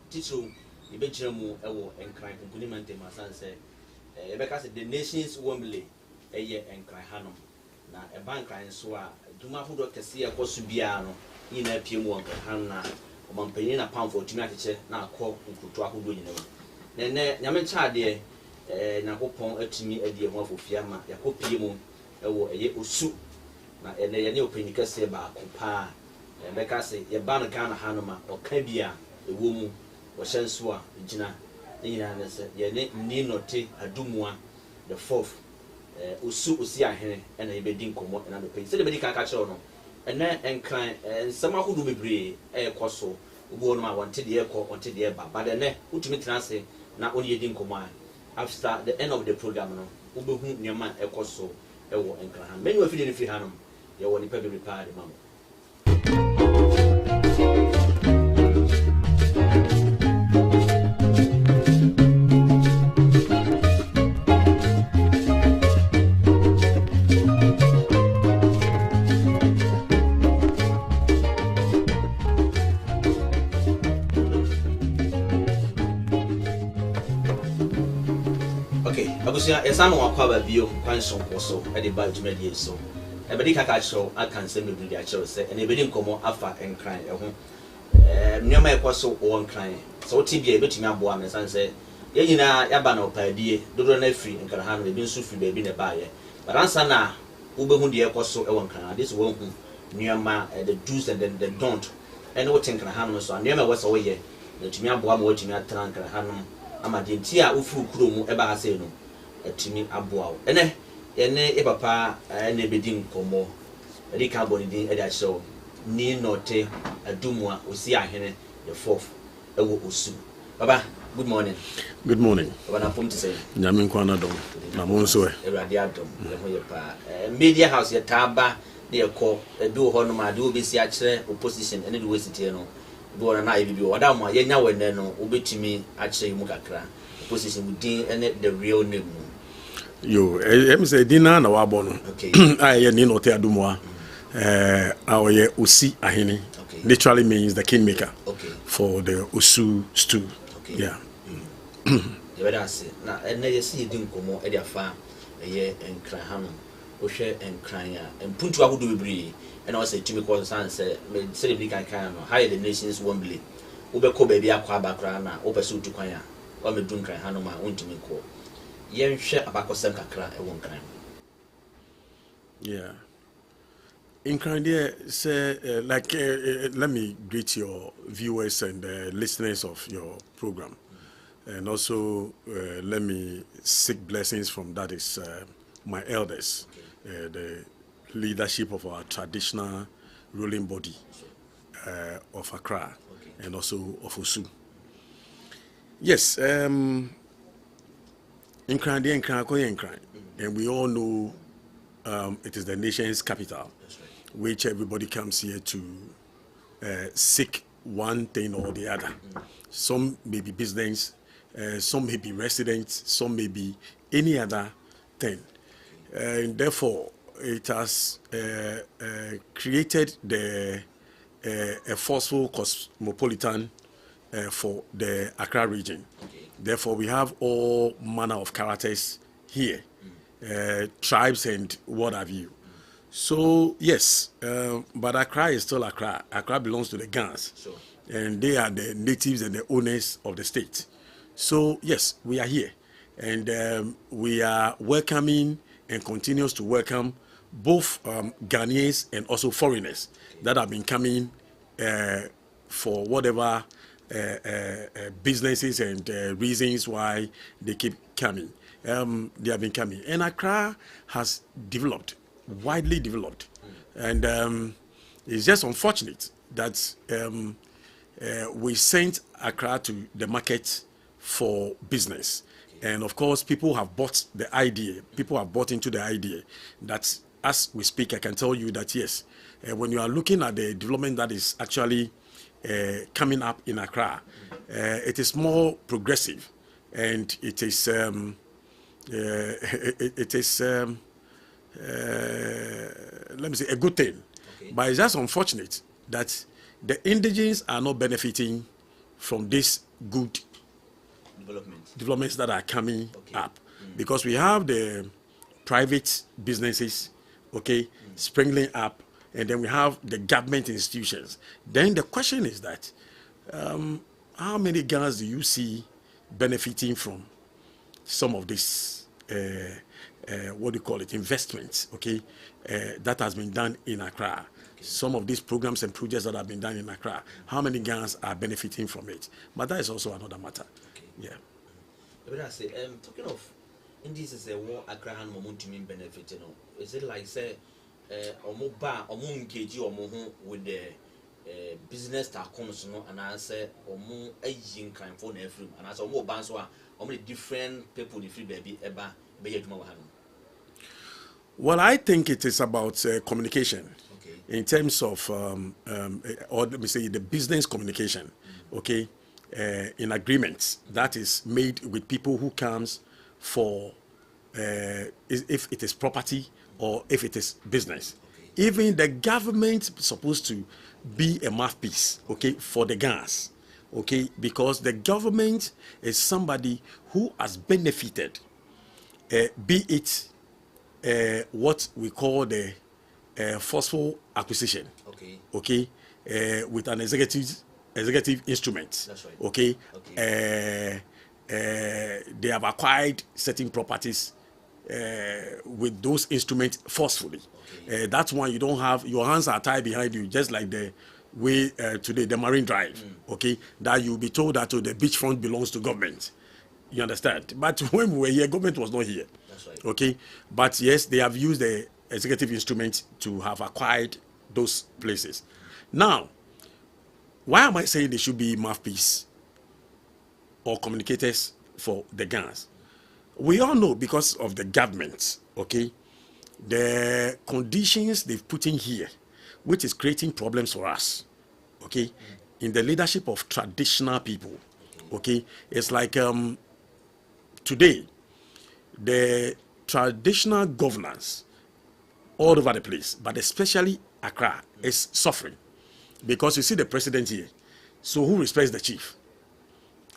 teacher you be jemu ewo enkran kunimante masanse ebeka say the nations womble eye enkran hanom na e bankran so a duma hodo kese e koso bia no nyina pie mu enkran han na omampanyin na pamfo tumi acheche na akọ nkuto ahodo nyina ne nyame chaade nakopon atumi adie ho afofia ma yakopie mu ewo eye osu na ene ye ne openika se ba akopa ebeka say ye ban Ghana hanoma oka bia ewo mu wo hyenso a gina nyina ne se ye ne NIE ADUMUH the fourth OSIAHENE ena ye bedi nkomo ena no pe se de bedi kan ka kire no ena enkran nsama hodo bebre ekoso ubo no ma wonte de ekọ wonte de ba but ene utumi transe na oni yedi nkomo a after the end of the program no ubehu nyama ekoso ewo enkran han menu afide ne fi hanom ye woni pe be prepare de mamo. Abusia esano wakwa bio kwanson koso e de ba dwumadi so e be di kaka show aka nsem be di a show se e be di nkomo afa enkran e ho nyama e koso o enkran so tibia e betumi aboa me sanse ye nyina yaba na opadie dodo na free enkran ha no e bi nso free ba bi ne ba ye baransa na ubehu de e koso e wo enkran this wo hu nyama the do's and the don't and what enkran ha no so nyama we so ye na tumi aboa ma watumi atra enkran ha no amade nti a ufuru kuro mu e ba ha se no atimi aboa ene e papa na bedi nkomo edi ka boni din e da show ni NORTEY ADUMUH OSIAHENE the fourth ewo osu baba good morning. Good morning. Baba na pom to say nyame nkwana dom na mo nso e radio adom le ho ye pa media house ye taba de ekọ ebi ho no ma de obesi a kire opposition ene de wesiti no bi wona na ibi oda mo ye nya wene no obetimi a kire mu kakra opposition mu din ene the real name. Yo, em say dina na wabo no. Okay. I ni NORTEY ADUMUH. Our OSIAHENE literally means the kingmaker. Okay. For the OSU stew. Okay. Yeah. The better say na ene ye see din komo e dia fa ye enkran hanom. Wo hwe enkran ya empuntu ahudo bebre e na wo say timi ko san say me say bi kan no high the nations womble. Wo be ko ba bi akwa abakra na wo pese utu kwan ya. Wa me dun kran hanom a wontimi ko. Yeah. In Canada, say like let me greet your viewers and listeners of your program, and also let me seek blessings from that is my elders, the leadership of our traditional ruling body of Accra, and also of OSU. Yes. And we all know it is the nation's capital, which everybody comes here to seek one thing or the other. Some may be business, some may be residents, some may be any other thing. And therefore, it has created a forceful cosmopolitan for the Accra region. Therefore, we have all manner of characters here, tribes and what have you. So, yes, but Accra is still Accra. Accra belongs to the Gans, Sure. And they are the natives and the owners of the state. So, yes, we are here, and we are welcoming and continues to welcome both Ghanaians and also foreigners that have been coming for whatever businesses and reasons why they keep coming. They have been coming. And Accra has developed, widely developed. And it's just unfortunate that we sent Accra to the market for business. And of course, people have bought the idea. People have bought into the idea that as we speak, I can tell you that yes, when you are looking at the development that is actually coming up in Accra, it is more progressive, and it is let me say a good thing. Okay. But it's just unfortunate that the indigenes are not benefiting from this good developments that are coming up, because we have the private businesses, okay, springing up, and then we have the government institutions. Then the question is that how many Ghanaians do you see benefiting from some of this what do you call it, investments, okay, that has been done in Accra? Some of these programs and projects that have been done in Accra, how many Ghanaians are benefiting from it? But that is also another matter. Yeah. But I say, talking of, in this is a war Accra and momentum benefit, you know, is it like say, engage you with the business that comes, you know, and I say, a yin kind for every, and I say, banswa, different people, if you baby, eba, be well, I think it is about communication. In terms of, or let me say, the business communication, okay, in agreements that is made with people who comes for, if it is property or if it is business. Even the government is supposed to be a mouthpiece, okay, for the gas, okay, because the government is somebody who has benefited, be it what we call the forceful acquisition, okay, with an executive instrument. That's right. Okay, they have acquired certain properties with those instruments forcefully. That's why you don't have your hands are tied behind you, just like the way today the Marine Drive. Okay, that you'll be told that the beachfront belongs to government. You understand? But when we were here, government was not here. That's right. Okay, but yes, they have used the executive instrument to have acquired those places. Now, why am I saying they should be mouthpiece or communicators for the Ghanaians? We all know because of the government, okay, the conditions they've put in here, which is creating problems for us, okay, in the leadership of traditional people, okay, it's like today, the traditional governance all over the place, but especially Accra, is suffering. Because you see the president here, so who respects the chief?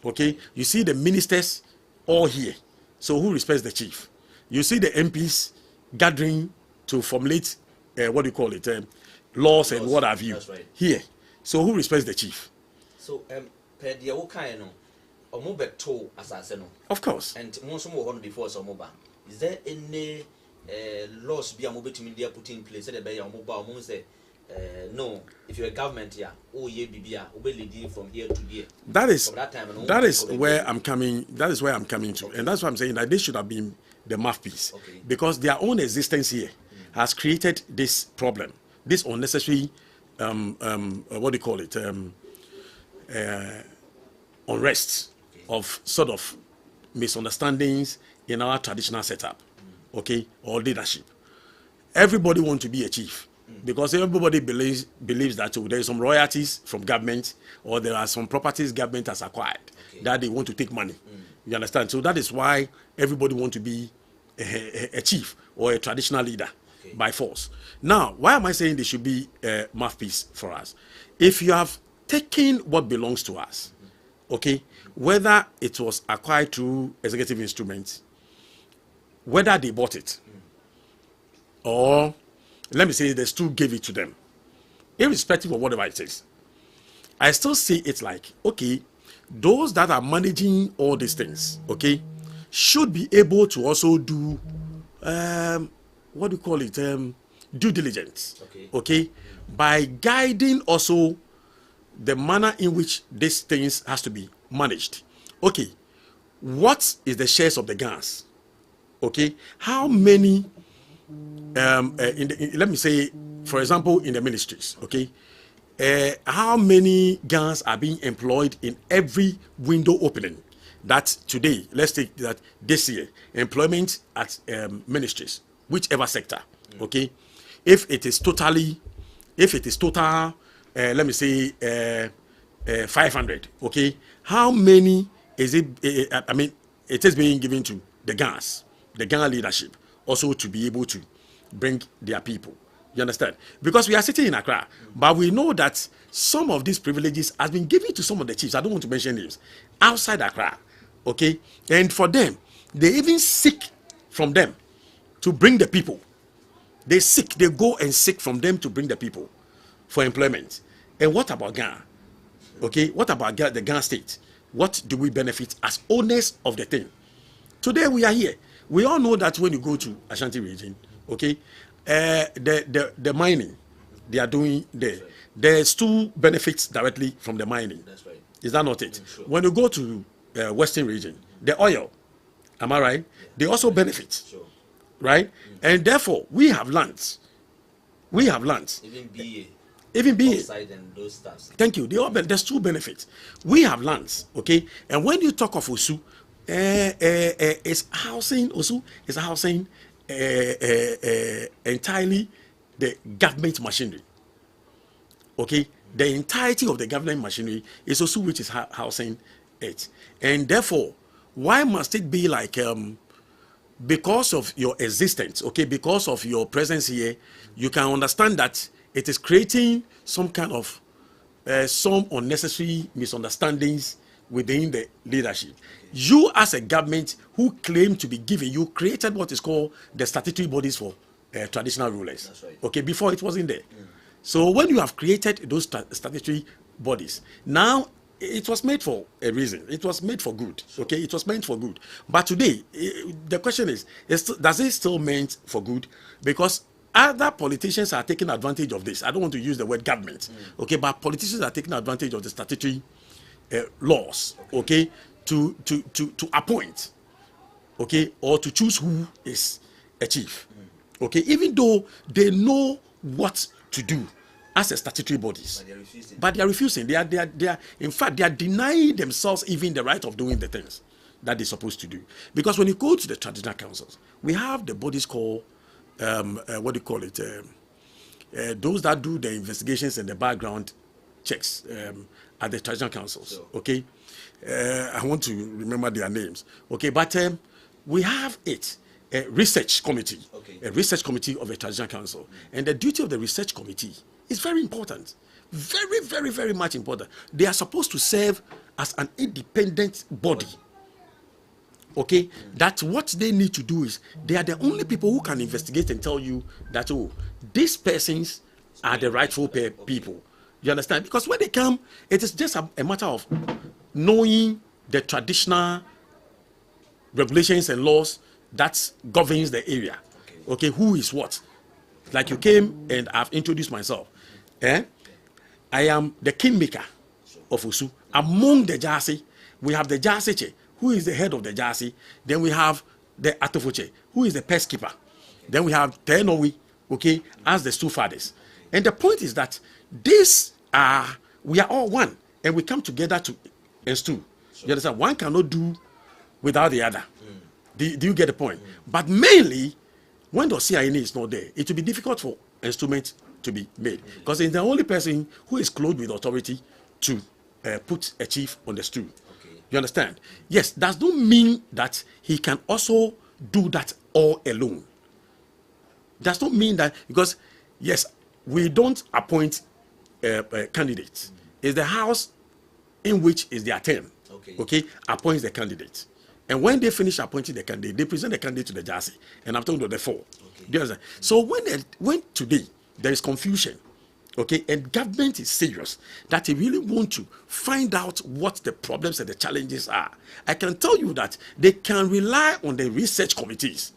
Okay, you see the ministers all here, so who respects the chief? You see the MPs gathering to formulate, what do you call it, laws and what have you, right. Here. So who respects the chief? So, of course. And before is there any laws be a put in place say no, if you're a government here, from here to here. That is where I'm coming. That is where I'm coming to, and that's why I'm saying that this should have been the mouthpiece, because their own existence here has created this problem, this unnecessary, what do you call it, unrest of sort of misunderstandings in our traditional setup, okay, or leadership. Everybody wants to be a chief. Because everybody believes that there is some royalties from government, or there are some properties government has acquired that they want to take money. You understand? So that is why everybody wants to be a chief or a traditional leader by force. Now, why am I saying they should be a mouthpiece for us? If you have taken what belongs to us, okay, whether it was acquired through executive instruments, whether they bought it, or let me say they still gave it to them, irrespective of whatever it is, I still see it like, okay, those that are managing all these things, okay, should be able to also do, what do you call it, due diligence, okay, by guiding also the manner in which these things has to be managed. Okay, what is the shares of the gas? Okay, how many, let me say, for example, in the ministries, okay, how many guns are being employed in every window opening? That today, let's take that this year, employment at ministries, whichever sector, okay, if it is total, let me say 500, okay, how many is it? I mean, it is being given to the gun leadership also to be able to bring their people, You understand? Because we are sitting in Accra, but we know that some of these privileges has been given to some of the chiefs. I don't want to mention names outside Accra. Okay, and for them, they even seek from them to bring the people. They go and seek from them to bring the people for employment. And what about Ghana? Okay, what about the Ghana state? What do we benefit as owners of the thing? Today we are here. We all know that when you go to Ashanti region, okay, the mining they are doing there, there's two benefits directly from the mining. That's right. Is that not it? Sure. When you go to Western region, the oil, am I right? Yeah. They also benefit, sure. Right? And therefore, we have lands. We have lands. Even BA. Outside and those stuff. Thank you. There's two benefits. We have lands, okay? And when you talk of OSU, it's housing, OSU is housing entirely the government machinery. Okay? The entirety of the government machinery is OSU which is housing it. And therefore, why must it be like, because of your existence, okay, because of your presence here, you can understand that it is creating some kind of some unnecessary misunderstandings within the leadership. You as a government who claim to be given, you created what is called the statutory bodies for traditional rulers. That's right. Okay, before it wasn't there. So when you have created those statutory bodies, now it was made for a reason. It was made for good. Okay, it was meant for good. But today, the question is does it still meant for good? Because other politicians are taking advantage of this. I don't want to use the word government, okay, but politicians are taking advantage of the statutory laws, okay, to appoint, okay, or to choose who is a chief, okay, even though they know what to do as a statutory bodies, but they are refusing. They are in fact they are denying themselves even the right of doing the things that they're supposed to do. Because when you go to the traditional councils, we have the bodies called what do you call it? Those that do the investigations and the background checks at the traditional councils. Okay, I want to remember their names. Okay, but we have a research committee, a research committee of a traditional council, and the duty of the research committee is very important, very, very, very much important. They are supposed to serve as an independent body. Okay, that's what they need to do is they are the only people who can investigate and tell you that, oh, these persons are the rightful people. You understand? Because when they come, it is just a matter of knowing the traditional regulations and laws that governs the area. Okay, who is what? Like you came and I've introduced myself. I am the kingmaker of OSU. Among the Jasi, we have the Jasiche, who is the head of the Jasi. Then we have the Atofoche, who is the pest keeper. Then we have Tenowi, okay, as the two fathers. And the point is that we are all one, and we come together to instill. You understand? One cannot do without the other. Do you get the point? But mainly, when the OSIAHENE is not there, it will be difficult for instruments to be made, because it's the only person who is clothed with authority to put a chief on the stool. You understand? Yes, does not mean that he can also do that all alone. Does not mean that, because yes, we don't appoint candidates. It's the house in which is their term. Okay, appoints the candidate. And when they finish appointing the candidate, they present the candidate to the Jasi. And I'm talking about the four. Do you understand? So when today there is confusion, okay, and government is serious that they really want to find out what the problems and the challenges are, I can tell you that they can rely on the research committees,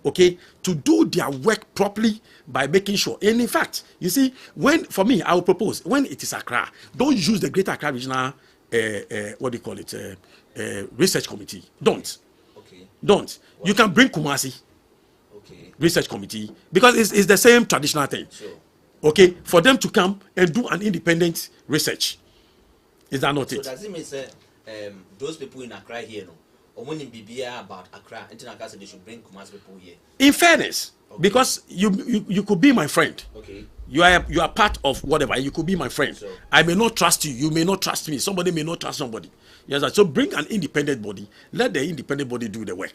okay, to do their work properly by making sure. And in fact, you see, for me, I will propose, when it is Accra, don't use the Greater Accra Regional, what do you call it, research committee. Don't. Don't. You can bring Kumasi research committee, because it's the same traditional thing. Okay, for them to come and do an independent research. Is that not it? So does it mean say those people in Accra here, no, or when in BBA about Accra, Accra said they should bring Kumasi people here? In fairness, because you could be my friend. Okay. You are part of whatever. You could be my friend. So, I may not trust you. You may not trust me. Somebody may not trust somebody. Yes. So bring an independent body. Let the independent body do the work.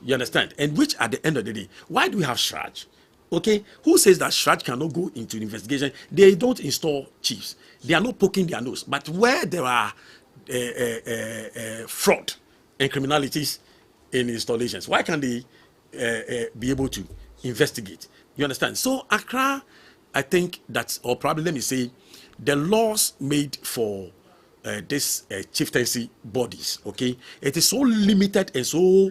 You understand? And which at the end of the day, why do we have Shraj? Okay, who says that Shraj cannot go into the investigation? They don't install chiefs. They are not poking their nose. But where there are fraud and criminalities in installations, why can't they be able to investigate? You understand? So Accra, I think that's, or probably let me say, the laws made for this chieftaincy bodies, okay, it is so limited and so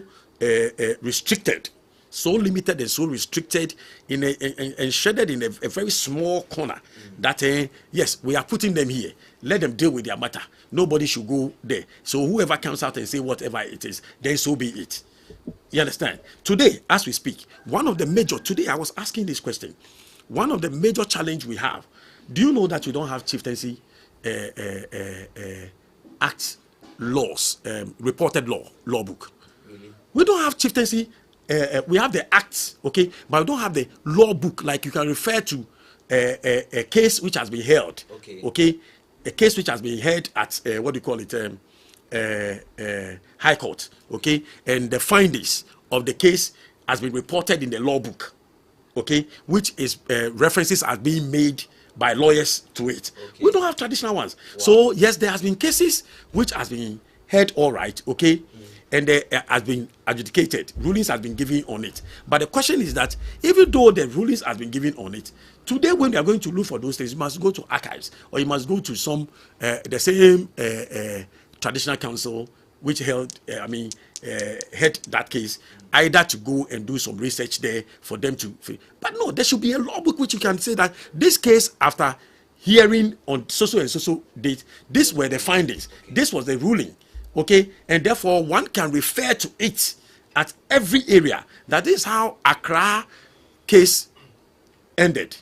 restricted, so limited and so restricted and shaded in a very small corner that yes, we are putting them here, let them deal with their matter, nobody should go there. So whoever comes out and say whatever it is, then so be it. You understand? Today, as we speak, one of the major, today I was asking this question, one of the major challenge we have, do you know that we don't have chieftaincy act laws, reported law book? Really? We don't have chieftaincy, we have the acts, okay, but we don't have the law book. Like you can refer to a case which has been held, okay, a case which has been held at what do you call it, High Court, okay, and the findings of the case has been reported in the law book, okay, which is references are being made by lawyers to it. Okay. We don't have traditional ones. Wow. So yes, there has been cases which has been heard all right, okay, and there has been adjudicated, rulings has been given on it. But the question is that even though the rulings has been given on it, today when you are going to look for those things, you must go to archives or you must go to some the same traditional council which held had that case, either to go and do some research there for them to. But no, there should be a law book which you can say that this case, after hearing on so and so date, these were the findings, this was the ruling, okay, and therefore one can refer to it at every area. That is how Accra case ended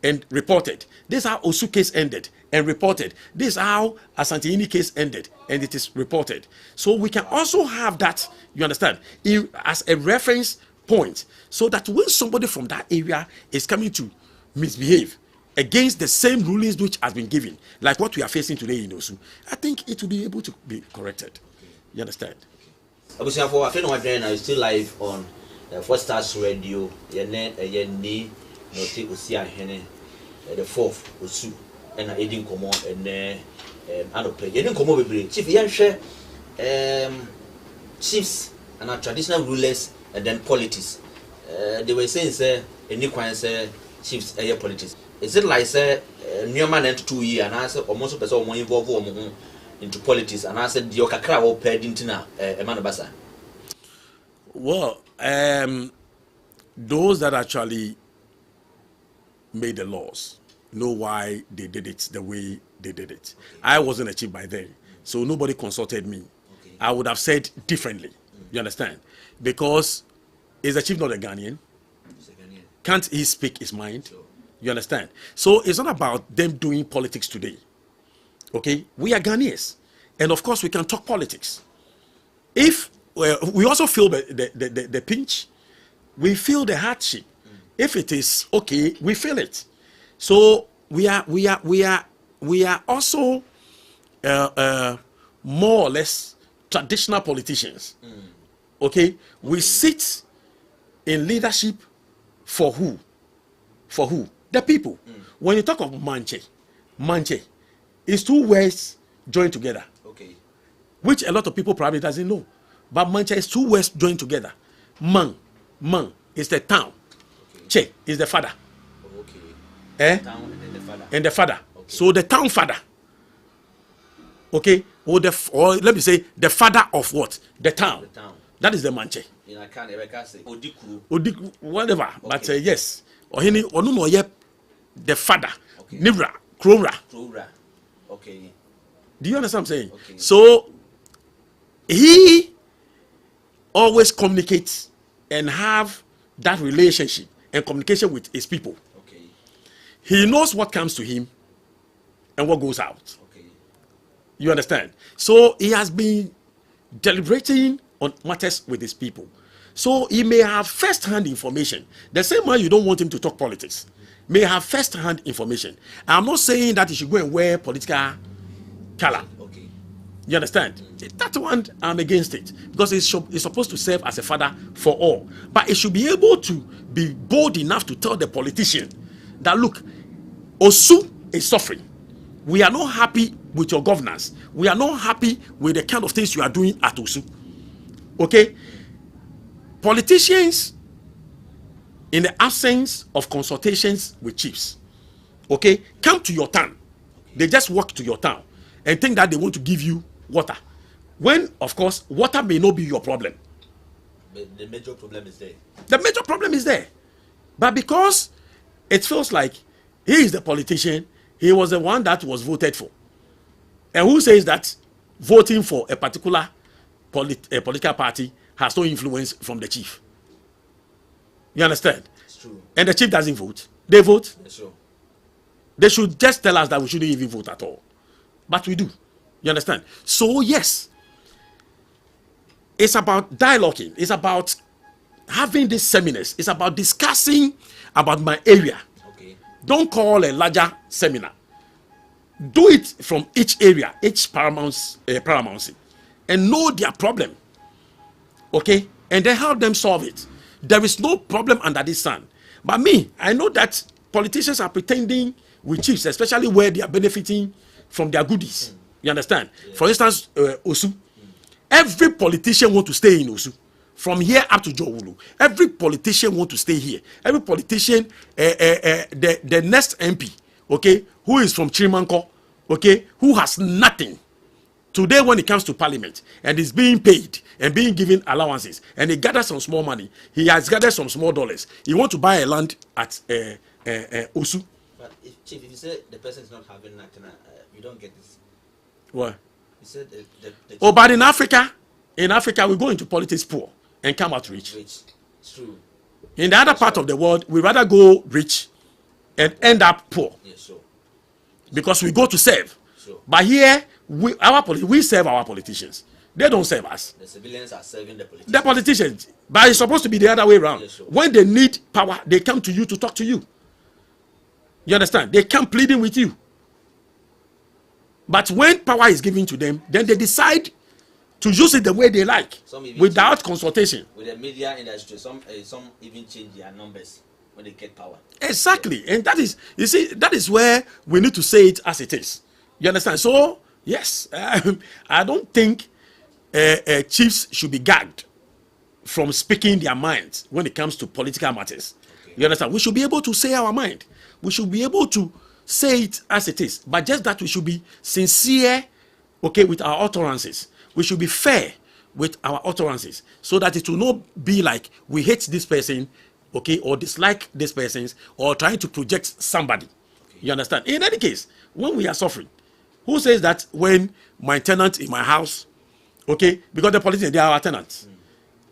and reported. This is how Osu case ended and reported. This is how Asantehene case ended and it is reported. So we can also have that, you understand, as a reference point, so that when somebody from that area is coming to misbehave against the same rulings which has been given, like what we are facing today in Osu, I think it will be able to be corrected. You understand? Obusiafo, I feel no adrenaline is still live on First Stars Radio. NIE, NORTEY, OSIAHENE, the 4th OSU. And I didn't come on and you didn't come over. Chief, you share chiefs and our traditional rulers and then politics. They were saying, say, any kind say chiefs and politics. Is it like, say, new man and 2 years and I said, almost a person more involved into politics and I said, the Okakra or Pedintina, Emanabasa? Well, those that actually made the laws know why they did it the way they did it. Okay. I wasn't a chief by then, so nobody consulted me. Okay. I would have said differently. You understand? Because is the chief not a Ghanaian? Can't he speak his mind? Sure. You understand? So it's not about them doing politics today. Okay? We are Ghanaians. And of course we can talk politics. If we also feel the pinch, we feel the hardship. If it is okay, we feel it. So we are also more or less traditional politicians. Okay, we sit in leadership for who? For who? The people. When you talk of manche is 2 words joined together. Okay, which a lot of people probably doesn't know. But manche is 2 words joined together. Man is the town. Okay. Che is the father. Town and the father. And the father. Okay. So the town father. Okay? Or let me say the father of what? The town. The town. That is the manche. I can't say Odikru, whatever. Okay. But yes. Ohini onuno the father. Okay. Nivra, Krora. Okay. Do you understand what I'm saying? Okay. So he always communicates and have that relationship and communication with his people. He knows what comes to him and what goes out. Okay. You understand? So he has been deliberating on matters with his people. So he may have first-hand information. The same way you don't want him to talk politics, may have first-hand information. I'm not saying that he should go and wear political color. Okay. You understand? That one, I'm against it. Because it's supposed to serve as a father for all. But it should be able to be bold enough to tell the politician that, look, OSU is suffering. We are not happy with your governance. We are not happy with the kind of things you are doing at OSU. Okay? Politicians, in the absence of consultations with chiefs, okay, come to your town. They just walk to your town and think that they want to give you water. When, of course, water may not be your problem. But the major problem is there. The major problem is there. But because it feels like he is the politician, he was the one that was voted for. And who says that voting for a particular political party has no influence from the chief? You understand? It's true. And the chief doesn't vote. They vote. It's true. They should just tell us that we shouldn't even vote at all. But we do. You understand? So, yes, it's about dialoguing. It's about having these seminars. It's about discussing about my area. Okay. Don't call a larger seminar. Do it from each area, each paramountcy, and know their problem. Okay? And then help them solve it. There is no problem under this sun. But me, I know that politicians are pretending with chiefs, especially where they are benefiting from their goodies. You understand? Yeah. For instance, OSU. Every politician want to stay in OSU. From here up to Jowulu. Every politician want to stay here. Every politician, the next MP, okay, who is from Chirimanko, okay, who has nothing. Today, when it comes to parliament, and is being paid and being given allowances, and he gathers some small money, he has gathered some small dollars. He want to buy a land at OSU. But Chief, if you say the person is not having nothing, you don't get this. What? You said but in Africa, we go into politics poor and come out rich. It's true. In the other part of the world, we rather go rich and end up poor. Yes, sure. Because we go to serve. Sure. But here, we serve our politicians. They don't serve us. The civilians are serving the politicians. The politicians. But it's supposed to be the other way around. Yes, sure. When they need power, they come to you to talk to you. You understand? They come pleading with you. But when power is given to them, then they decide to use it the way they like, without consultation. With the media industry, some even change their numbers when they get power. Exactly. And that is, you see, that is where we need to say it as it is. You understand? So, yes, I don't think chiefs should be gagged from speaking their minds when it comes to political matters. Okay. You understand? We should be able to say our mind. We should be able to say it as it is. But just that we should be sincere, okay, with our utterances. We should be fair with our utterances so that it will not be like we hate this person, okay, or dislike this person, or trying to project somebody. Okay. You understand? In any case, when we are suffering, who says that when my tenant in my house, okay, because the politicians, they are our tenants,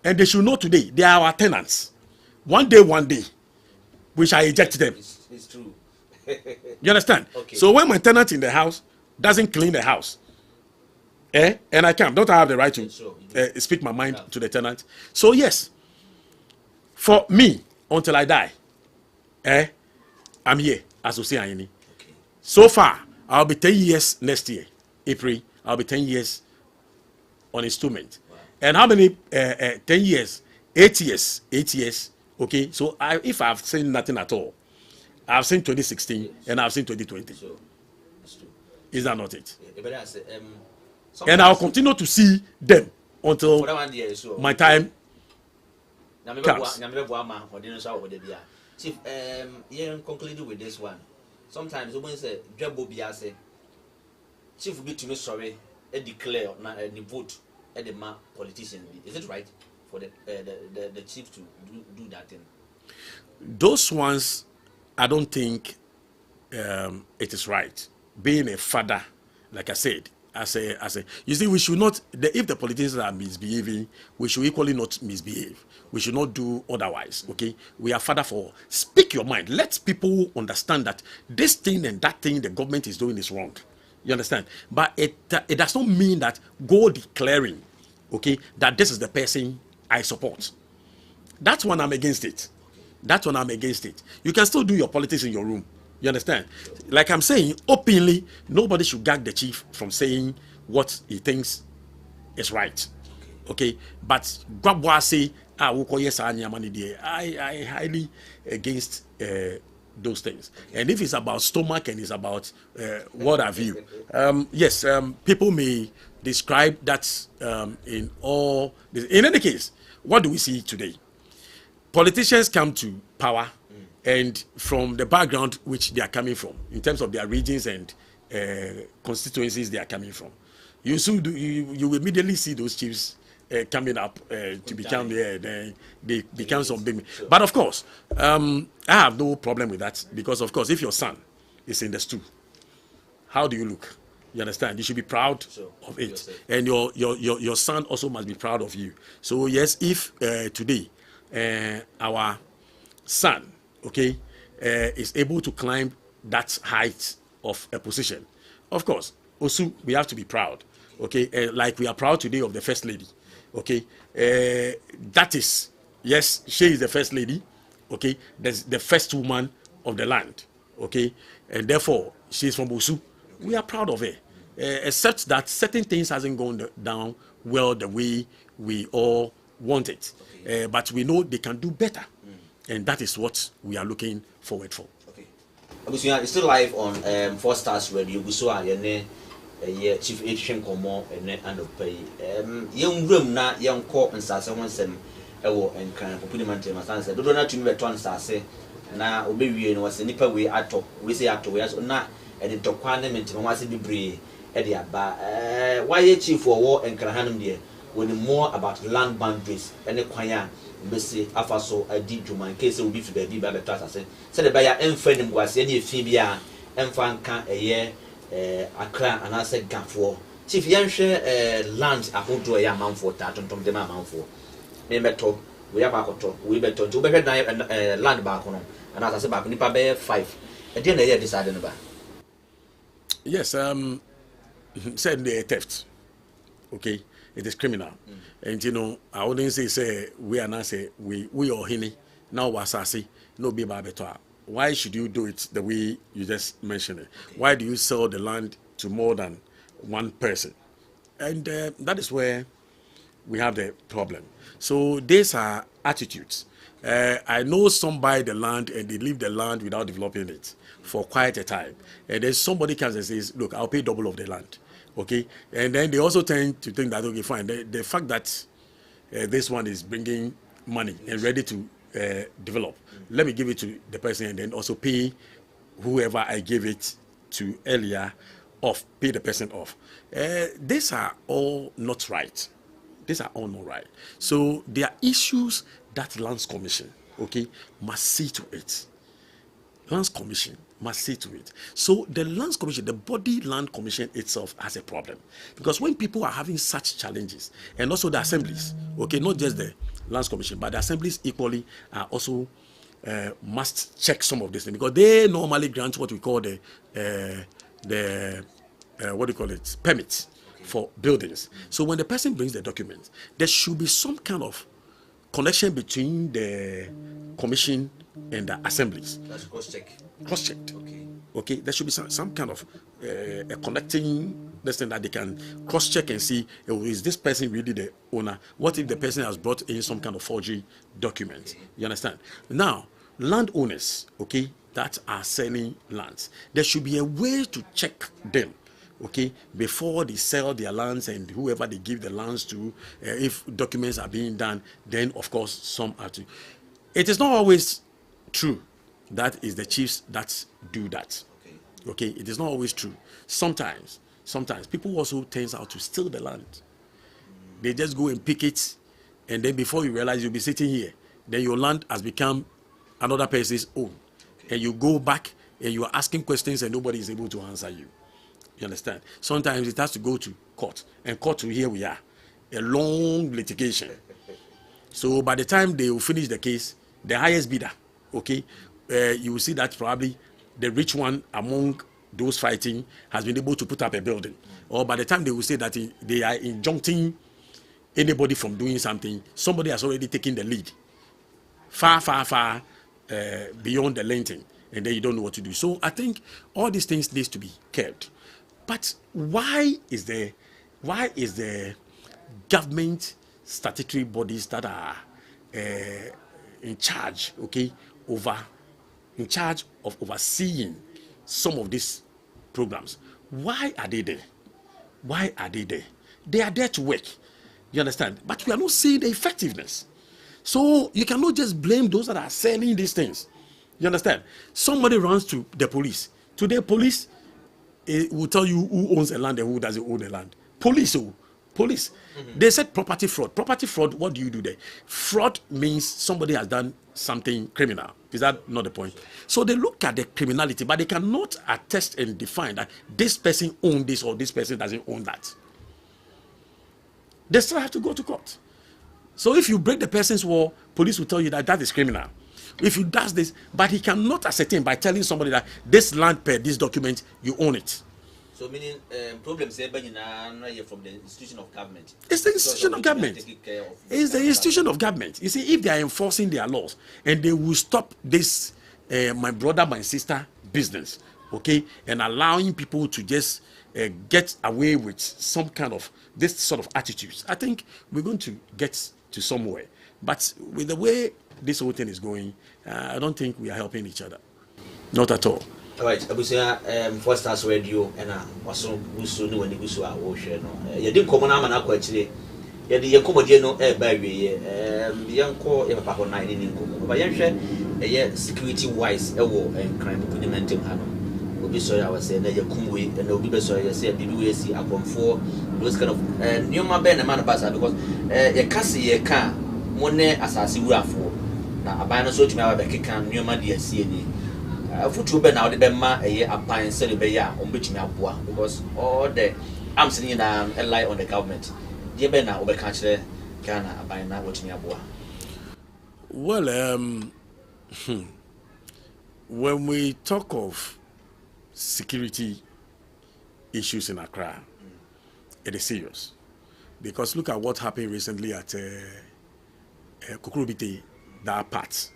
and they should know today, they are our tenants. One day, we shall eject them. It's true. You understand? Okay. So when my tenant in the house doesn't clean the house, and I don't I have the right to speak my mind to the tenant? So yes, for me, until I die, I'm here as OSIAHENE. Okay. So far, I'll be 10 years next year, April. I'll be 10 years on installment. Wow. And how many? 10 years, 8 years, 8 years. Okay. So if I've seen nothing at all, I've seen 2016 yes. And I've seen 2020. Sure. That's true. Is that not it? Yeah, but and I'll continue to see them until my time comes. Chief, concluding with this one. Sometimes when say Chief will be to me sorry, declare the vote at the politician. Is it right for the chief to do that thing? Those ones, I don't think it is right. Being a father, like I said, you see, we should not, if the politicians are misbehaving, we should equally not misbehave. We should not do otherwise, okay? We are father for all. Speak your mind. Let people understand that this thing and that thing the government is doing is wrong. You understand? But it does not mean that go declaring, okay, that this is the person I support. That's when I'm against it. That's when I'm against it. You can still do your politics in your room. You understand? Like I'm saying, openly, nobody should gag the chief from saying what he thinks is right. Okay, but Gwabwa say, yes, I highly against those things. And if it's about stomach and it's about what have you, yes, people may describe that in all. In any case, what do we see today? Politicians come to power, and from the background which they are coming from, in terms of their regions and constituencies they are coming from, you immediately see those chiefs coming up to become then they become some big. Sure. But of course, I have no problem with that, because of course, if your son is in the stool, how do you look? You understand? You should be proud of it, and your son also must be proud of you. So yes, if today our son, okay, is able to climb that height of a position, of course, also we have to be proud, okay, like we are proud today of the first lady, okay. That is, yes, she is the first lady, okay, that's the first woman of the land, okay, and therefore she is from OSU. We are proud of her, except that certain things hasn't gone down well the way we all want it, but we know they can do better, and that is what we are looking forward for. Okay, it's still live on 4 Stars Radio. Chief H. Komo and pay young room na young court and Sasa one sem and kind of put him on Sansa. Don't know to me at once. I say now, obey was a nipper way at talk. We say afterwards or not, and it took parliament and was a be Edia. But why chief for war and Karahanum dear, when more about land boundaries and a quaya, Bessie Afaso, I did to my case will be to the Bible class. I said the buyer and friend was any Phibia and fan can a year. Accra and I said Gaffo. Chief Yanshe land a whole to a man for that and Tom the man for. Membeto, we are back to we better to better land back on. And as I said, back Nipa Bear 5. At the end of the year decided about. Yes, said the theft. Okay, it is criminal. And you know, I wouldn't say we are not say we or Hini now was I say no be better. Why should you do it the way you just mentioned it? Okay. Why do you sell the land to more than one person? And that is where we have the problem. So these are attitudes. I know some buy the land and they leave the land without developing it for quite a time. And then somebody comes and says, look, I'll pay double of the land. Okay? And then they also tend to think that, okay, fine. The fact that this one is bringing money and ready to develop, let me give it to the person and then also pay whoever I gave it to earlier off, pay the person off. These are all not right. These are all not right. So there are issues that Lands Commission, okay, must see to it. Lands Commission must see to it. So the Lands Commission, the body Land Commission itself has a problem. Because when people are having such challenges, and also the assemblies, okay, not just the Lands Commission, but the assemblies equally are also must check some of this thing, because they normally grant what we call the what do you call it, permits for buildings. So when the person brings the document, there should be some kind of connection between the commission and the assemblies. That's cross-check. Cross-checked. Okay. Okay, there should be some kind of a connecting this thing that they can cross-check and see, oh, is this person really the owner? What if the person has brought in some kind of forgery document? Okay. You understand? Now, landowners, okay, that are selling lands, there should be a way to check them, okay, before they sell their lands, and whoever they give the lands to, if documents are being done, then of course some are to. It is not always true that is the chiefs that do that. Okay, it is not always true. Sometimes people also turns out to steal the land. They just go and pick it, and then before you realize, you'll be sitting here, then your land has become another person's own. Okay. And you go back and you are asking questions and nobody is able to answer you. You understand? Sometimes it has to go to court, and court to here we are, a long litigation. So by the time they will finish the case, the highest bidder, okay, you will see that probably the rich one among those fighting has been able to put up a building. Or by the time they will say that they are injuncting anybody from doing something, somebody has already taken the lead. Far beyond the lengthening, and then you don't know what to do. So I think all these things needs to be kept. But why is there Why is the government statutory bodies that are in charge, okay, in charge of overseeing some of these programs? Why are they there? Why are they there? They are there to work. You understand? But we are not seeing the effectiveness. So you cannot just blame those that are selling these things. You understand? Somebody runs to the police. Today, police will tell you who owns a land and who doesn't own a land. Police. They said property fraud. Property fraud, what do you do there? Fraud means somebody has done something criminal. Is that not the point? So they look at the criminality, but they cannot attest and define that this person owns this or this person doesn't own that. They still have to go to court. So if you break the person's wall, police will tell you that that is criminal. If you does this, but he cannot ascertain by telling somebody that this land per this document, you own it. So meaning problems from the institution of government. It's the institution of government. It's the institution of government. You see, if they are enforcing their laws and they will stop this my brother, my sister business, okay, and allowing people to just get away with some kind of this sort of attitudes, I think we're going to get to somewhere. But with the way this whole thing is going, I don't think we are helping each other. Not at all. All right, Abusia, First Stars Radio, and also Busu, no one Busu, I will share. You didn't come on, I'm not quite today. You didn't come again, no air baby, young call a papa 9 in income. But young share a security wise, a war and crime implementing Hannah. Obi so I was saying that you come with and Obi so I say BBC upon 4 those kind of new man ben man basa because you can't see a car one assassin for now a banner so to me about can new man dear see foot ben now the bema a pine celebrate on which me because all the I'm sitting down a lie on the government. Dear Ben now over country Ghana by now watching me aboa. Well, when we talk of security issues in Accra, it is serious because look at what happened recently at Kokrobite, that part.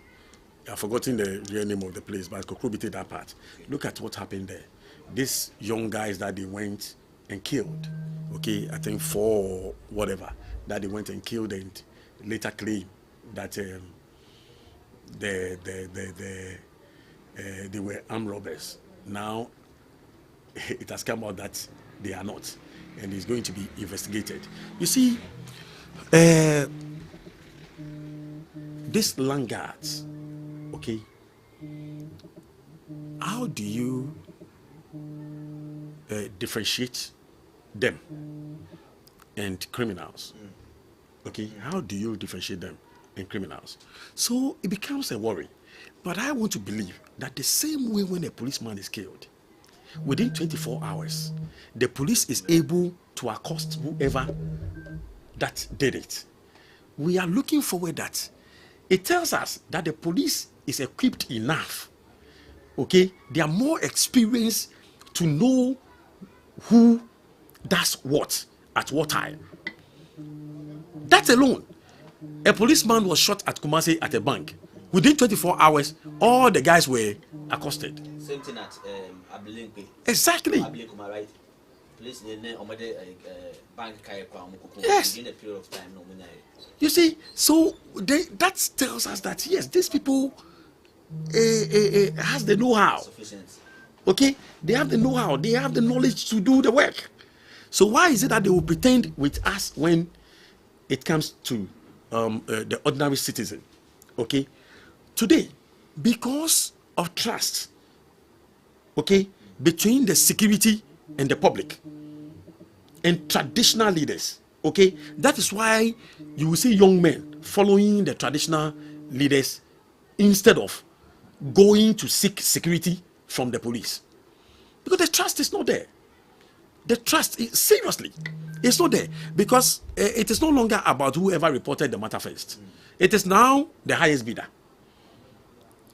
I've forgotten the real name of the place, but Kokrobite, that part. Look at what happened there. These young guys that they went and killed, okay, I think 4 or whatever, that they went and killed and later claimed that they were armed robbers. Now it has come out that they are not, and it's going to be investigated. You see, these land guards, okay, how do you differentiate them and criminals? Okay, how do you differentiate them and criminals? So it becomes a worry. But I want to believe that the same way when a policeman is killed, within 24 hours, the police is able to accost whoever that did it. We are looking forward that it tells us that the police is equipped enough, okay? They are more experienced to know who does what at what time. That alone. A policeman was shot at Kumasi at a bank. Within 24 hours, all the guys were accosted. Same thing at Abilinkwe. Exactly. Abilinkwe, right? Police bank yes. In a period of time. You see, so that tells us that yes, these people has the know-how. Sufficient. Okay, they have the know-how, they have the knowledge to do the work. So why is it that they will pretend with us when it comes to the ordinary citizen? Okay, today, because of trust, okay, between the security and the public and traditional leaders, okay, that is why you will see young men following the traditional leaders instead of going to seek security from the police, because the trust is not there. The trust is, seriously, it's not there, because it is no longer about whoever reported the matter first. It is now the highest bidder.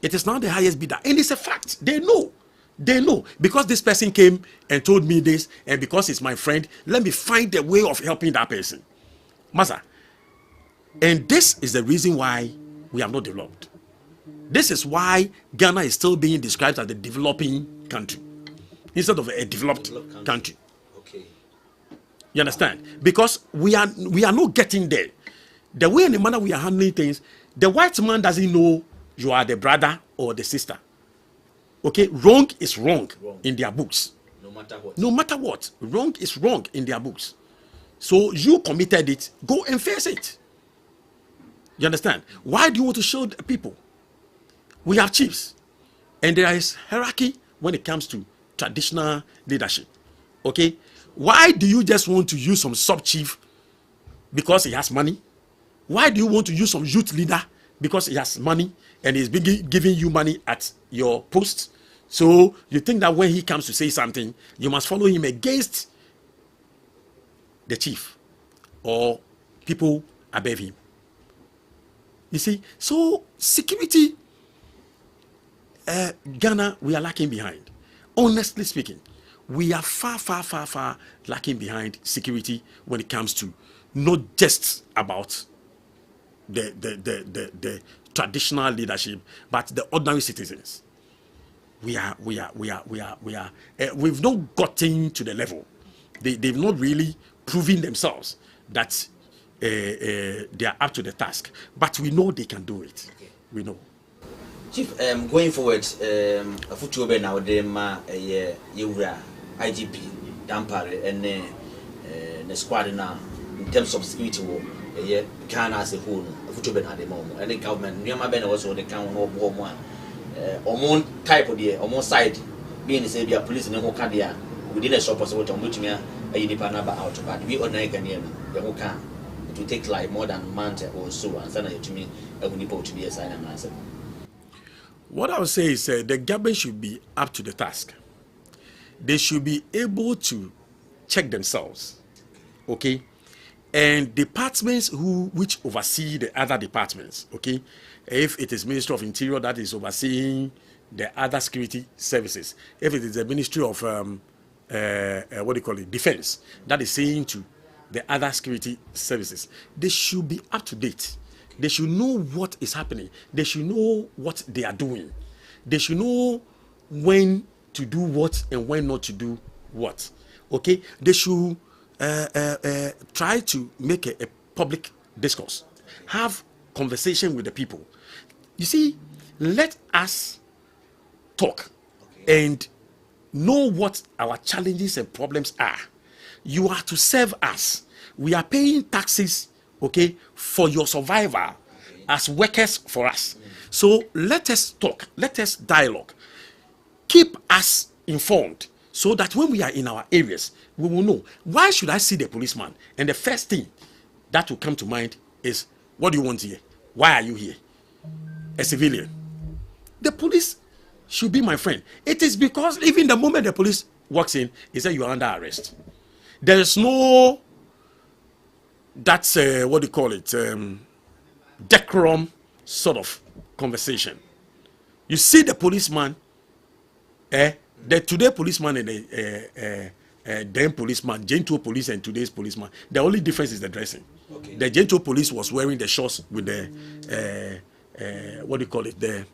It is now the highest bidder, and it's a fact. They know, because this person came and told me this, and because it's my friend, let me find a way of helping that person, Masa. And this is the reason why we have not developed. This is why Ghana is still being described as a developing country instead of a developed country. Okay. You understand? Because we are not getting there. The way and the manner we are handling things, the white man doesn't know you are the brother or the sister. Okay, wrong is wrong in their books. No matter what. No matter what, wrong is wrong in their books. So you committed it, go and face it. You understand? Why do you want to show the people? We have chiefs, and there is hierarchy when it comes to traditional leadership. Okay, why do you just want to use some sub chief because he has money? Why do you want to use some youth leader because he has money and he's giving you money at your post? So you think that when he comes to say something, you must follow him against the chief or people above him. You see, so security, Ghana, we are lacking behind. Honestly speaking, we are far lacking behind security when it comes to not just about the traditional leadership, but the ordinary citizens. We've not gotten to the level. They've not really proven themselves that they are up to the task. But we know they can do it. Okay. We know. Chief, going forward, a football now, the IGP, Dampare, and the squad now, in terms of security, Ghana as a whole, a football at the moment, and the government, near my banner was on the count of one. Or type of the or side being the police in the Hokadia within a shop possible to which me a unipanaba out, but we on Nigerian, the Hoka. It will take like more than a month or so, and send it to me a Unipo to be a sign and answer. What I would say is the government should be up to the task. They should be able to check themselves, okay? And departments which oversee the other departments, okay? If it is Ministry of Interior that is overseeing the other security services, if it is the Ministry of Defense that is saying to the other security services, they should be up to date. They should know what is happening. They should know what they are doing. They should know when to do what and when not to do what. Okay? They should try to make a public discourse, have conversation with the people. You see, let us talk and know what our challenges and problems are. You are to serve us. We are paying taxes, okay, for your survival as workers for us. So let us talk, let us dialogue. Keep us informed so that when we are in our areas, we will know. Why should I see the policeman? And the first thing that will come to mind is, what do you want here? Why are you here? A civilian. The police should be my friend. It is because even the moment the police walks in, he said you are under arrest. There is no, that's what do you call it, decorum sort of conversation. You see the policeman, the today policeman and the then policeman, gentle police and today's policeman, the only difference is the dressing. Okay. The gentle police was wearing the shorts with the what do you call it, the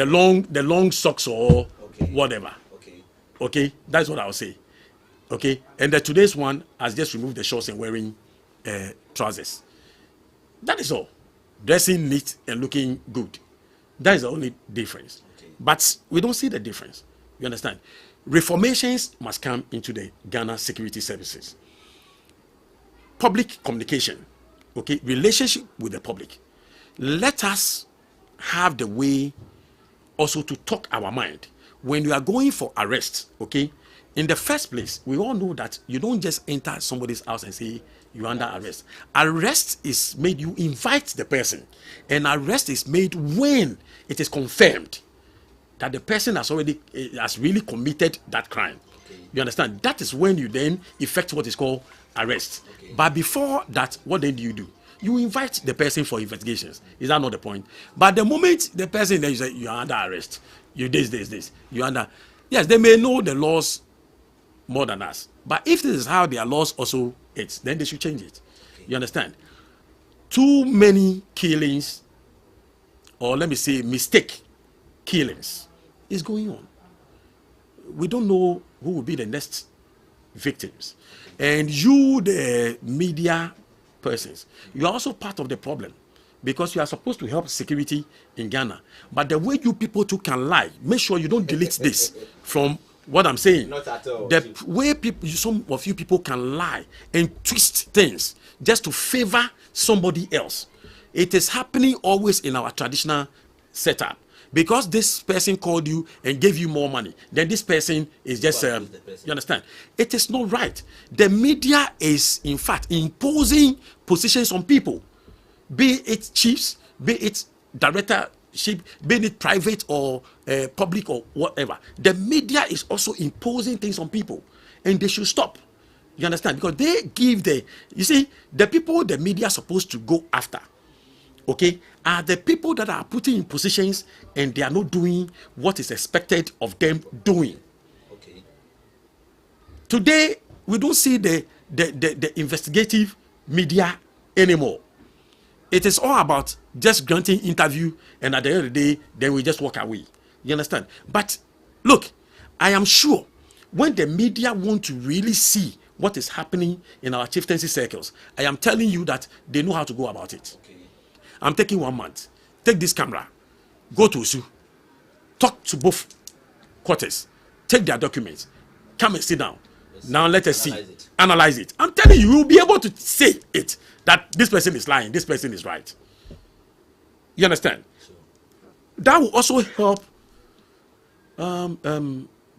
long socks or whatever. Okay, that's what I'll say. Okay, and the today's one has just removed the shorts and wearing trousers. That is all. Dressing neat and looking good. That is the only difference. Okay. But we don't see the difference. You understand? Reformations must come into the Ghana security services. Public communication, okay, relationship with the public. Let us have the way also to talk our mind. When you are going for arrest, okay, in the first place, we all know that you don't just enter somebody's house and say you're under arrest. Arrest is made, you invite the person. And arrest is made when it is confirmed that the person has really committed that crime. Okay. You understand? That is when you then effect what is called arrest. Okay. But before that, what then do? You invite the person for investigations. Is that not the point? But the moment the person then you say you are under arrest, you this, you under, yes, they may know the laws more than us. But if this is how their laws also is, then they should change it. Okay. You understand? Too many killings, or let me say mistake killings, is going on. We don't know who will be the next victims. And you, the media persons, you are also part of the problem, because you are supposed to help security in Ghana. But the way you people too can lie, make sure you don't delete this from what I'm saying. Not at all. The way people, some of you people can lie and twist things just to favor somebody else. It is happening always in our traditional setup. Because this person called you and gave you more money, then this person is just, you understand? It is not right. The media is, in fact, imposing positions on people, be it chiefs, be it directorship, be it private or public or whatever. The media is also imposing things on people, and they should stop. You understand? Because they give you see, the people the media are supposed to go after, okay, are the people that are putting in positions and they are not doing what is expected of them doing. Okay. Today, we don't see the investigative media anymore. It is all about just granting interview, and at the end of the day, then we just walk away. You understand? But look, I am sure when the media want to really see what is happening in our chieftaincy circles, I am telling you that they know how to go about it. Okay. I'm taking 1 month. Take this camera, go to OSU, talk to both quarters, take their documents, come and sit down. Yes. Now let us analyze it. I'm telling you, you'll be able to say it, that this person is lying, this person is right. You understand? Sure. That will also help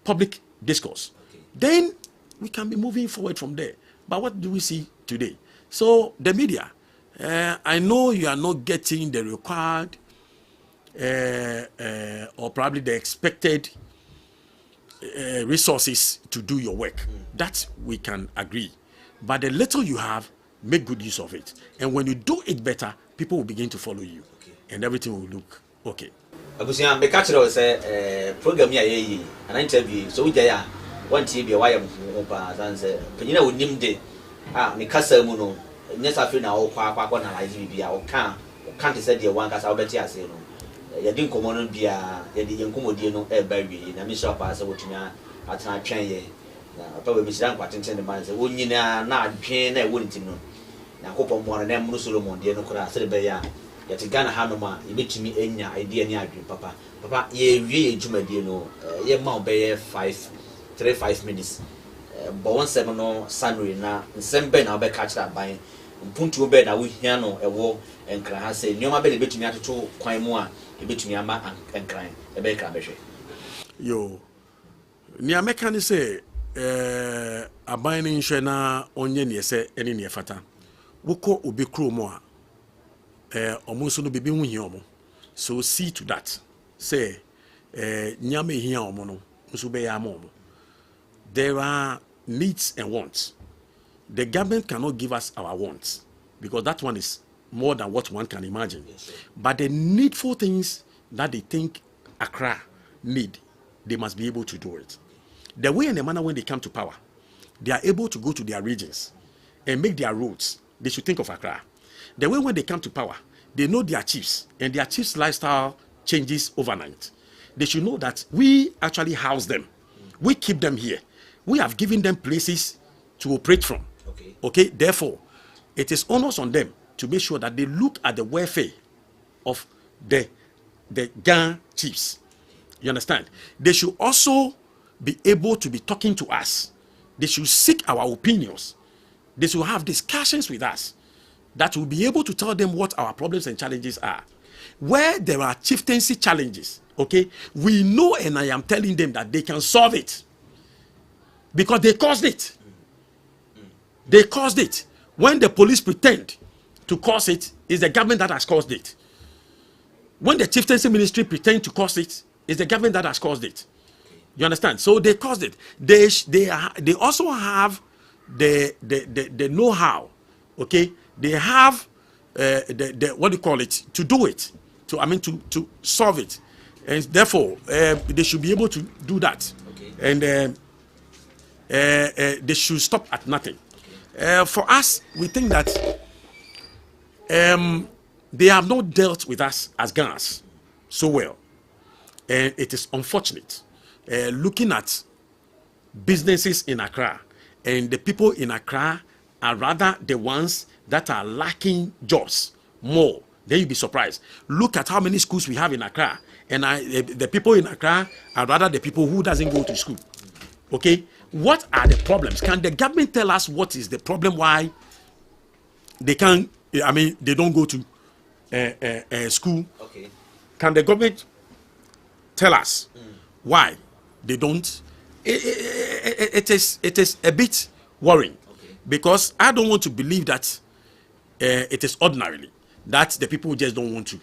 public discourse. Okay. Then we can be moving forward from there. But what do we see today? So the media, I know you are not getting the required or probably the expected resources to do your work. That we can agree. But the little you have, make good use of it. And when you do it better, people will begin to follow you. Okay. And everything will look okay. Abusia, me catch it say program ya ye an interview. So we jaya one TV why am pa san say penyina wonim de me kasa mu no nyesa fi na wo kwa na live bia wo kan te say de wan kasa wo beti ase no ye din komo no bia ye de yenkomodie no e ba wi na me sure pa say wotunya atena twen ye na pa we mi sidan kwatenten de man say wonyina na adwen na e wontim no na kopom mo na mu Solomon de no kura se be ya yati Ghana hanoma yebetumi enya idea ni adwen papa ye wie edwumadie no ye ma obeye 3-5 minutes but one seven no summary na nsem na obeka kira ban mpuntu be na wo hia no ewo enkran ha se nyoma be betumi atoto kwan mu a yebetumi ama enkran ebe kra behwe yo ni ameka ni se aban ni nhwe na onye ne se eni ne fata woko obi kro mu a omo so no bebe hu hia omo, so see to that say nyame hia omo no so be ya omo. There are needs and wants. The government cannot give us our wants because that one is more than what one can imagine. Yes, but the needful things that they think Accra need, they must be able to do it. The way and the manner when they come to power, they are able to go to their regions and make their roads. They should think of Accra. The way when they come to power, they know their chiefs, and their chiefs' lifestyle changes overnight. They should know that we actually house them. We keep them here. We have given them places to operate from. Okay? Therefore, it is onus on them to make sure that they look at the welfare of the Ghana chiefs. You understand? They should also be able to be talking to us. They should seek our opinions. They should have discussions with us that will be able to tell them what our problems and challenges are. Where there are chieftaincy challenges, okay, we know, and I am telling them that they can solve it because they caused it. They caused it. When the police pretend to cause it, it's the government that has caused it. When the chieftaincy ministry pretend to cause it, it's the government that has caused it. You understand? So they caused it. They also have the know-how. Okay, they have what do you call it, to do it, to solve it, and therefore they should be able to do that. Okay. And they should stop at nothing. For us, we think that they have not dealt with us as Ghanaians so well, and it is unfortunate. Looking at businesses in Accra, and the people in Accra are rather the ones that are lacking jobs more, then you'll be surprised. Look at how many schools we have in Accra, and the people in Accra are rather the people who doesn't go to school. Okay, what are the problems? Can the government tell us what is the problem? Why they can't? I mean, they don't go to school. Okay. Can the government tell us why they don't? It is a bit worrying, because I don't want to believe that it is ordinarily that the people just don't want to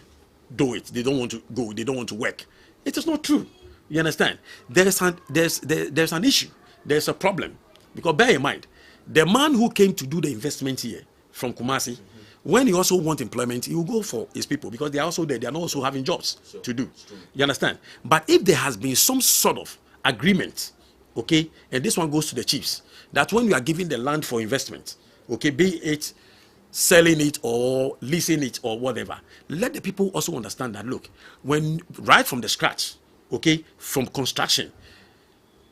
do it. They don't want to go. They don't want to work. It is not true. You understand? There's an issue. There's a problem, because bear in mind, the man who came to do the investment here from Kumasi, when he also wants employment, he will go for his people, because they are also there. They are not also having jobs to do. You understand? But if there has been some sort of agreement, okay, and this one goes to the chiefs, that when you are giving the land for investment, okay, be it selling it or leasing it or whatever, let the people also understand that, look, when right from the scratch, okay, from construction,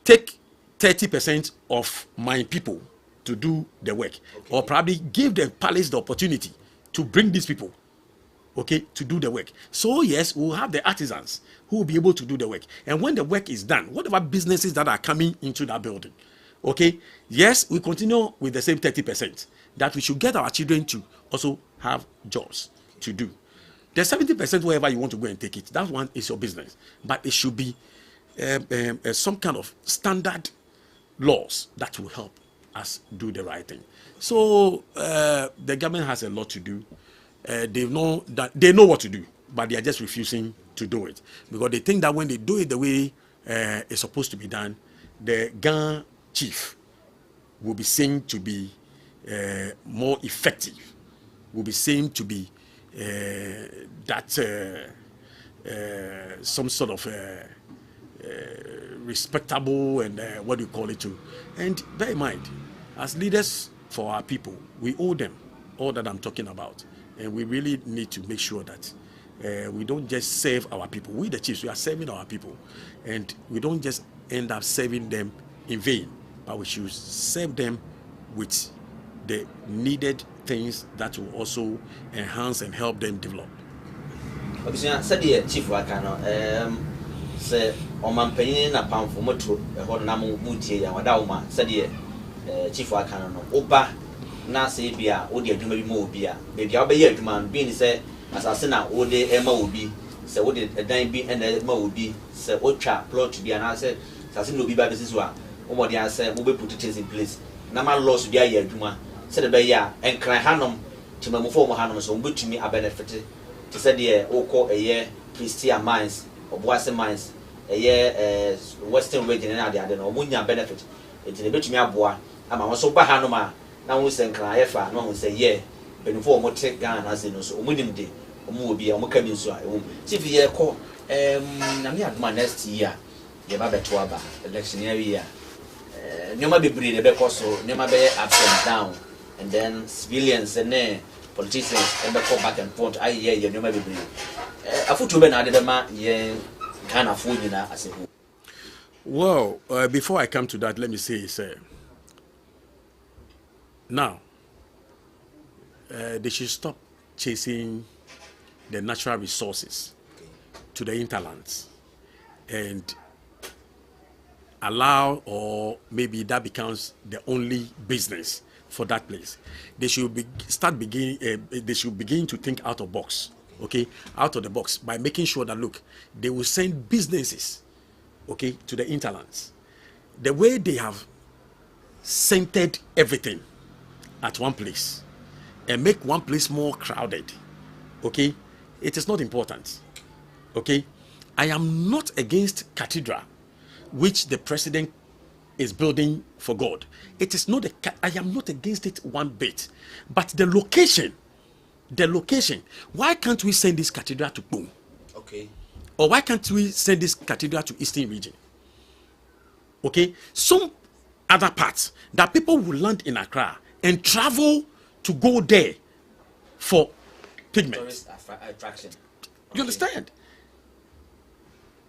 take 30% of my people to do the work, or probably give the palace the opportunity to bring these people, okay, to do the work. So yes, we'll have the artisans who will be able to do the work, and when the work is done, whatever businesses that are coming into that building, okay, yes, we continue with the same 30%, that we should get our children to also have jobs to do. The 70%, wherever you want to go and take it, that one is your business, but it should be some kind of standard laws that will help us do the right thing. So the government has a lot to do. They know what to do, but they are just refusing to do it, because they think that when they do it the way it's supposed to be done, the Ghana chief will be seen to be more effective, will be seen to be some sort of respectable and what do you call it too. And bear in mind, as leaders for our people, we owe them all that I'm talking about, and we really need to make sure that we don't just serve our people. We the chiefs, we are serving our people, and we don't just end up serving them in vain, but we should serve them with the needed things that will also enhance and help them develop. Obviously, said the chief wakano say omanpanyin na pamfo moto ho na mutie ya wada uma said the chief wakano no oba na say bia wo de adwuma bi ma obi a bia obeye adwuma bi ni say asase na wo de ema obi say wo de dan bi na ma obi say otwa plot bi na say asase no obi ba besi so a wo de say mo be put things in place na ma laws bi aye adwuma say the be ya enkran hanom timamufo mo hanom so mbetumi a benefit to say the oko eye Christian mines Obuasi mines western region na ade no omunya benefit enti ne betumi aboa ama won so ba hanom a na won se nkran ayefa na won se ye benufo mo te Ghana na se no so omunim de omu obi a omu ka bi so a ewum chief ye ko na me aduma next year ye ba beto aba election year nyoma bebre de be koso nyoma be up and down, and then civilians and politicians and be come back and forth aye nyoma bebre afutu be na de ma ye Ghana fo nyina as a whole. Well, before I come to that, let me say now they should stop chasing the natural resources to the hinterlands and allow, or maybe that becomes the only business for that place. They should they should begin to think out of box, okay, out of the box, by making sure that, look, they will send businesses, okay, to the hinterlands. The way they have centered everything at one place and make one place more crowded, okay, it is not important, okay. I am not against cathedral, which the president is building for God. It is not I am not against it one bit, but the location, why can't we send this cathedral to Boom? Okay. Or why can't we send this cathedral to Eastern region? Okay, some other parts that people will land in Accra and travel to go there for pigment. Tourist attraction. You understand?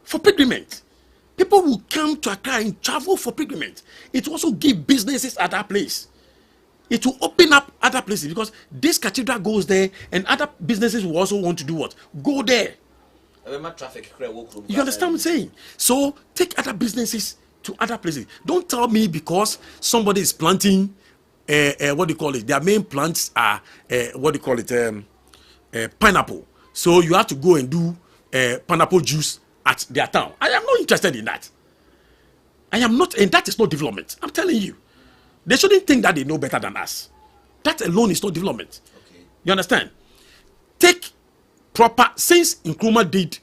For pigment. People will come to Accra and travel for pilgrimage. It will also give businesses at that place. It will open up other places because this cathedral goes there and other businesses will also want to do what? Go there. You understand what I'm saying? So take other businesses to other places. Don't tell me because somebody is planting, what do you call it? Their main plants are, what do you call it? Pineapple. So you have to go and do pineapple juice at their town. I am not interested in that. I am not, and that is not development. I'm telling you. They shouldn't think that they know better than us. That alone is not development. Okay. You understand? Take proper, since Nkrumah did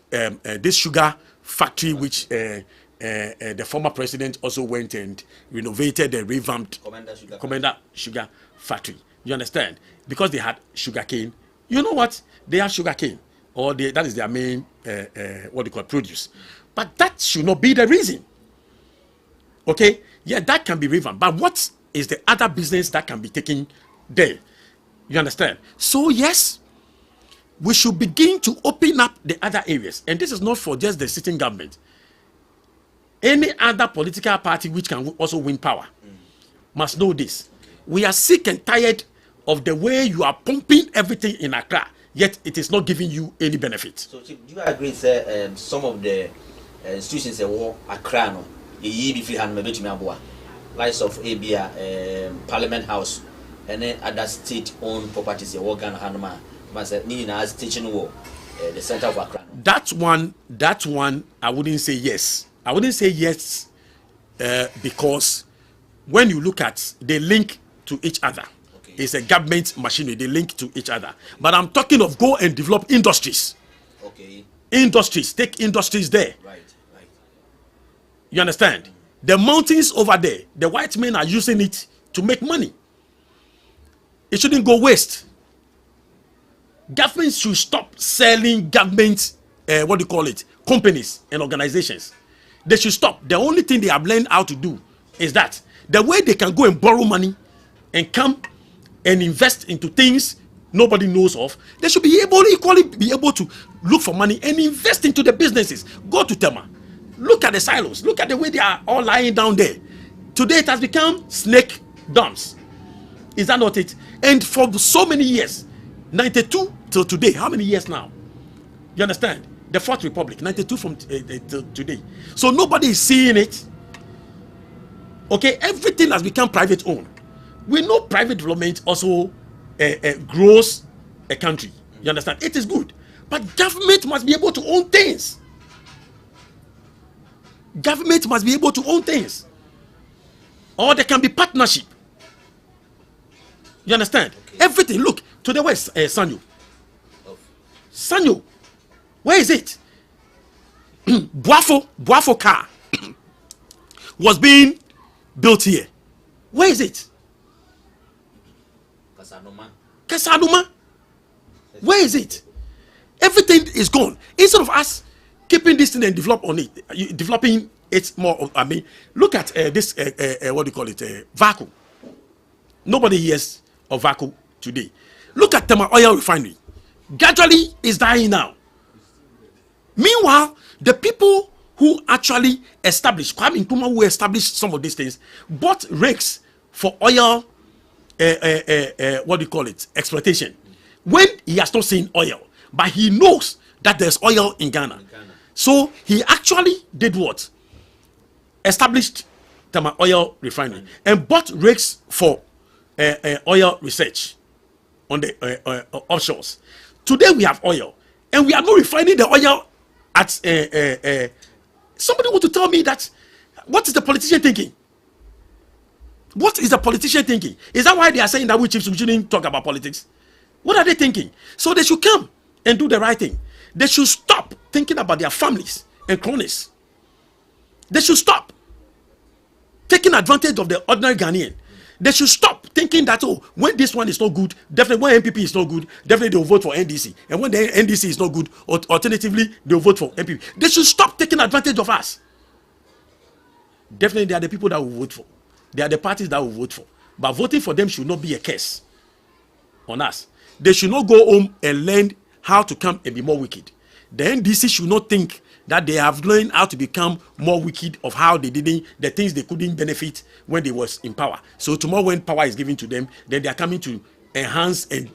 this sugar factory, which the former president also went and renovated and revamped Commander Sugar Factory. You understand? Because they had sugar cane. You know what? They have sugar cane. Or that is their main, what they call produce. But that should not be the reason. Okay? Yeah, that can be revamped. But what is the other business that can be taken there? You understand? So, yes, we should begin to open up the other areas. And this is not for just the sitting government. Any other political party which can also win power must know this. We are sick and tired of the way you are pumping everything in Accra, yet it is not giving you any benefit. So, do you agree, sir, some of the institutions that were Accra, no, likes of ABA, Parliament House, and then other state-owned properties, the Organ Hanma, NIE teaching war, the center of Accra. That one, I wouldn't say yes. I wouldn't say yes because when you look at, they link to each other. Okay. It's a government machinery, they link to each other. But I'm talking of go and develop industries. Okay. Industries, take industries there. Right. You understand? Mm-hmm. The mountains over there, the white men are using it to make money. It shouldn't go waste. Governments should stop selling government, what do you call it, companies and organizations. They should stop. The only thing they have learned how to do is that the way they can go and borrow money and come and invest into things nobody knows of, they should be equally be able to look for money and invest into the businesses. Go to Tema. Look at the silos. Look at the way they are all lying down there. Today it has become snake dumps. Is that not it? And for so many years, 92 till today, how many years now? You understand? The Fourth Republic, 92 from till today. So nobody is seeing it. Okay, everything has become private owned. We know private development also grows a country. You understand? It is good. But government must be able to own things. Government must be able to own things. Or there can be partnership. You understand? Okay. Everything. Look, to the west, Sanyo. Sanyo. Where is it? Buafo car was being built here. Where is it? Kasaduma. Where is it? Everything is gone. Instead of us keeping this thing and developing it more. I mean, look at this, what do you call it, vacuum. Nobody hears of vacuum today. Look at Tema Oil Refinery. Gradually is dying now. Meanwhile, the people who actually established, Kwame Nkrumah, who established some of these things, bought rigs for oil, what do you call it, exploitation. When he has not seen oil, but he knows that there's oil in Ghana. So he actually did what? Established Tema Oil Refinery and bought rigs for oil research on the offshores. Today we have oil and we are not refining the oil at somebody want to tell me that. What is the politician thinking? What is the politician thinking? Is that why they are saying that we chiefs shouldn't talk about politics? What are they thinking? So they should come and do the right thing. They should stop thinking about their families and cronies. They should stop taking advantage of the ordinary Ghanaian. They should stop thinking that, oh, when this one is not good, definitely when MPP is not good, definitely they will vote for NDC. And when the NDC is not good, alternatively, they will vote for MPP. They should stop taking advantage of us. Definitely, they are the people that will vote for. They are the parties that will vote for. But voting for them should not be a curse on us. They should not go home and learn how to come and be more wicked. The NDC should not think that they have learned how to become more wicked of how they didn't, the things they couldn't benefit when they was in power. So tomorrow when power is given to them, then they are coming to enhance and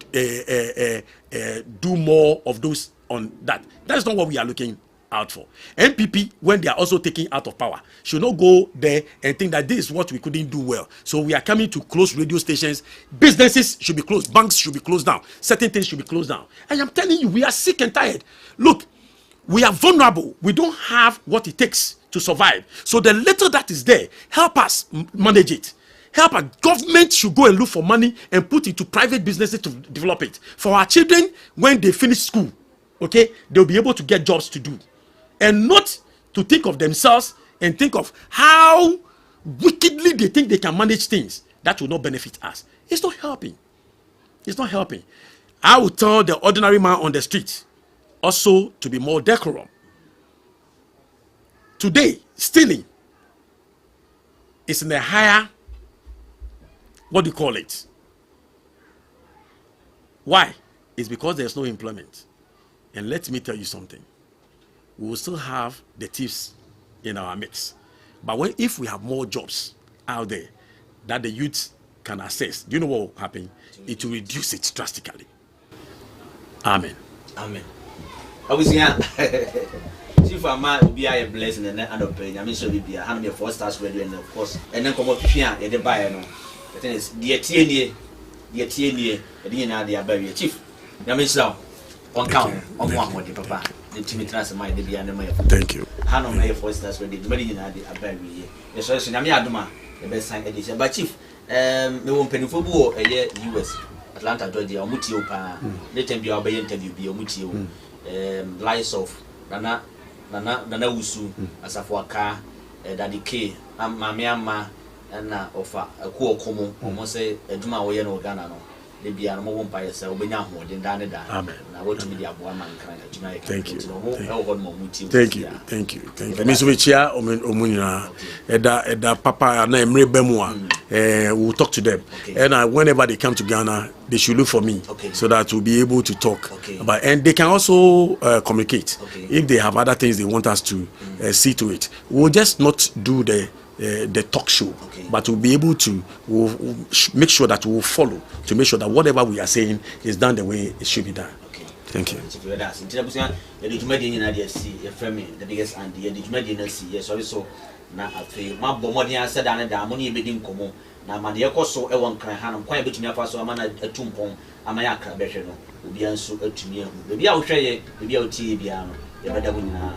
do more of those on that. That's not what we are looking out for. MPP, when they are also taking out of power, should not go there and think that this is what we couldn't do well. So we are coming to close radio stations. Businesses should be closed. Banks should be closed down. Certain things should be closed down. And I'm telling you, we are sick and tired. Look, we are vulnerable. We don't have what it takes to survive. So the little that is there, help us manage it. Help our government should go and look for money and put it to private businesses to develop it. For our children, when they finish school, okay, they'll be able to get jobs to do. And not to think of themselves and think of how wickedly they think they can manage things that will not benefit us. It's not helping. It's not helping. I will tell the ordinary man on the street also to be more decorum. Today, stealing is in a higher, what do you call it? Why? It's because there's no employment. And let me tell you something. We will still have the thieves in our mix. But if we have more jobs out there that the youth can access, do you know what will happen? It will reduce it drastically. Amen. Amen. I was here. See for a man will be a blessing and end up paying. I mean, so we be a hand me 4 stars ready, and of course, and then come up here and the buyer. No, the thing is, the TNA, the DNA, they are very chief. I mean, so on count on one more, papa. The Timmy Transfer, the Bianama. Thank you. Hano may 4 stars ready. The Medina, they are very here. Yes, so Nami Aduma, the best sign edition. But chief, me won't penny for war a year US, Atlanta, Georgia, or Mutio Pa. Let them be our interview, be a Mutio, lies of Nana Usu, as a for a car, Daddy K, and Mamma, and offer a cool common, almost say a Duma or Yano Ghana. They be a more by yourself, but now more than Amen. I want to be the Abuama and thank you. Thank you. Thank you. Miss Wichia, Omunina, Eda Papa, and Emre Bemwa, we'll talk to them. And whenever they come to Ghana, they should look for me so that we'll be able to talk. And they can also communicate. If they have other things they want us to see to it. We'll just not do the talk show, but we'll be able to we'll make sure that we'll follow to make sure that whatever we are saying is done the way it should be done. Thank you. The biggest and the yes, also now after my bombardier said that money being common. Now, my dear Cosso, a one cry hand, quite between your first man at a tumpon, and my acra better will be answered to me. Maybe I'll try it, maybe I'll tea piano, the better winner.